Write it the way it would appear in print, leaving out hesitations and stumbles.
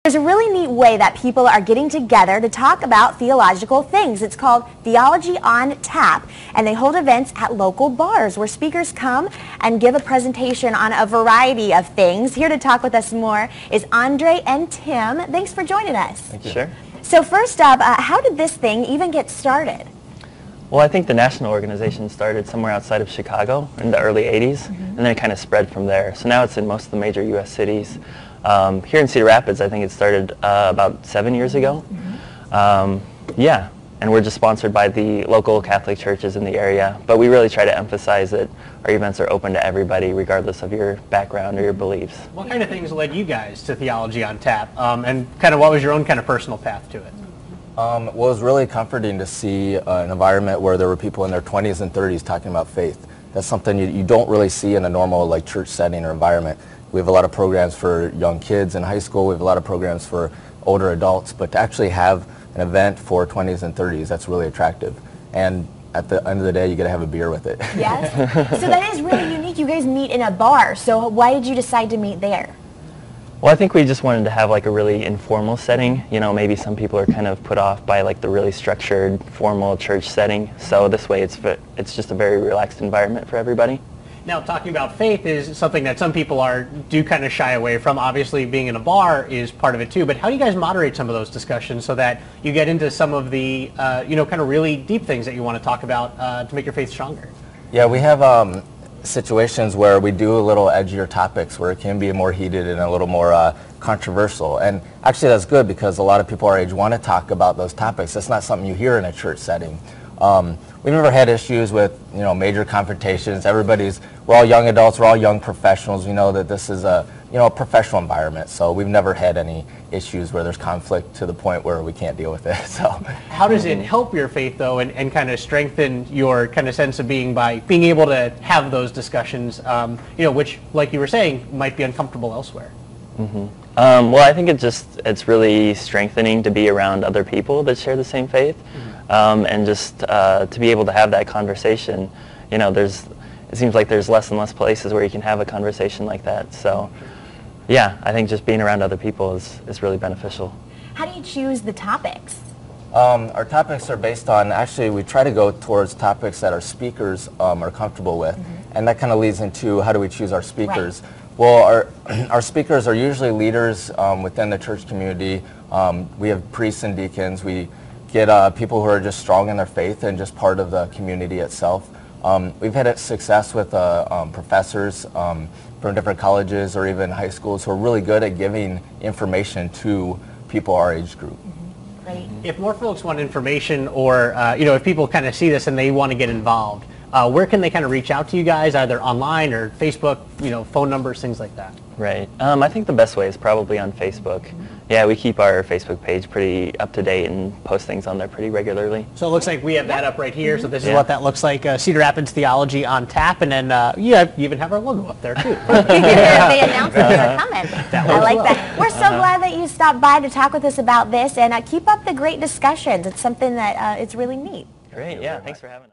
There's a really neat way that people are getting together to talk about theological things. It's called Theology on Tap, and they hold events at local bars where speakers come and give a presentation on a variety of things. Here to talk with us more is Andre and Tim. Thanks for joining us. Thank you. Sure. So first up, how did this thing even get started? Well, I think the national organization started somewhere outside of Chicago in the early 80s, and then it kind of spread from there. So now it's in most of the major U.S. cities. Here in Cedar Rapids, I think it started about 7 years ago. Yeah, and we're just sponsored by the local Catholic churches in the area, but we really try to emphasize that our events are open to everybody, regardless of your background or your beliefs. What kind of things led you guys to Theology on Tap, and kind of what was your own kind of personal path to it? Well, it was really comforting to see an environment where there were people in their 20s and 30s talking about faith. That's something you don't really see in a normal church setting or environment. We have a lot of programs for young kids in high school. We have a lot of programs for older adults. But to actually have an event for 20s and 30s, that's really attractive. And at the end of the day, you get to have a beer with it. Yes? So that is really unique. You guys meet in a bar. So why did you decide to meet there? Well, I think we just wanted to have a really informal setting. You know, maybe some people are kind of put off by the really structured, formal church setting. So this way it's just a very relaxed environment for everybody. Now, talking about faith is something that some people do kind of shy away from. Obviously, being in a bar is part of it too. But how do you guys moderate some of those discussions so that you get into some of the, kind of really deep things that you want to talk about to make your faith stronger? Yeah, we have situations where we do a little edgier topics where it can be more heated and a little more controversial. And actually, that's good because a lot of people our age want to talk about those topics. That's not something you hear in a church setting. We've never had issues with, major confrontations. We're all young adults, we're all young professionals. We know that this is a professional environment, so we've never had any issues where there's conflict to the point where we can't deal with it. So, how does it help your faith, though, and kind of strengthen your kind of sense of being by being able to have those discussions, which, like you were saying, might be uncomfortable elsewhere? Well, I think it's really strengthening to be around other people that share the same faith, and just to be able to have that conversation. It seems like there's less and less places where you can have a conversation like that. So, yeah, I think just being around other people is really beneficial. How do you choose the topics? Our topics are based on, actually, we try to go towards topics that our speakers are comfortable with, and that kind of leads into how do we choose our speakers. Right. Well, our speakers are usually leaders within the church community. We have priests and deacons. We get people who are just strong in their faith and just part of the community itself. We've had success with professors from different colleges or even high schools who are really good at giving information to people our age group. Great. If more folks want information or, if people kind of see this and they want to get involved, where can they kind of reach out to you guys, either online or Facebook, phone numbers, things like that? Right. I think the best way is probably on Facebook. Yeah, we keep our Facebook page pretty up to date and post things on there pretty regularly. So it looks like we have that up right here. So this is what that looks like. Cedar Rapids Theology on Tap, and then you even have our logo up there too. The announcements are coming. I like that. We're so glad that you stopped by to talk with us about this, and keep up the great discussions. It's something that it's really neat. Great. Yeah. Thanks for having us.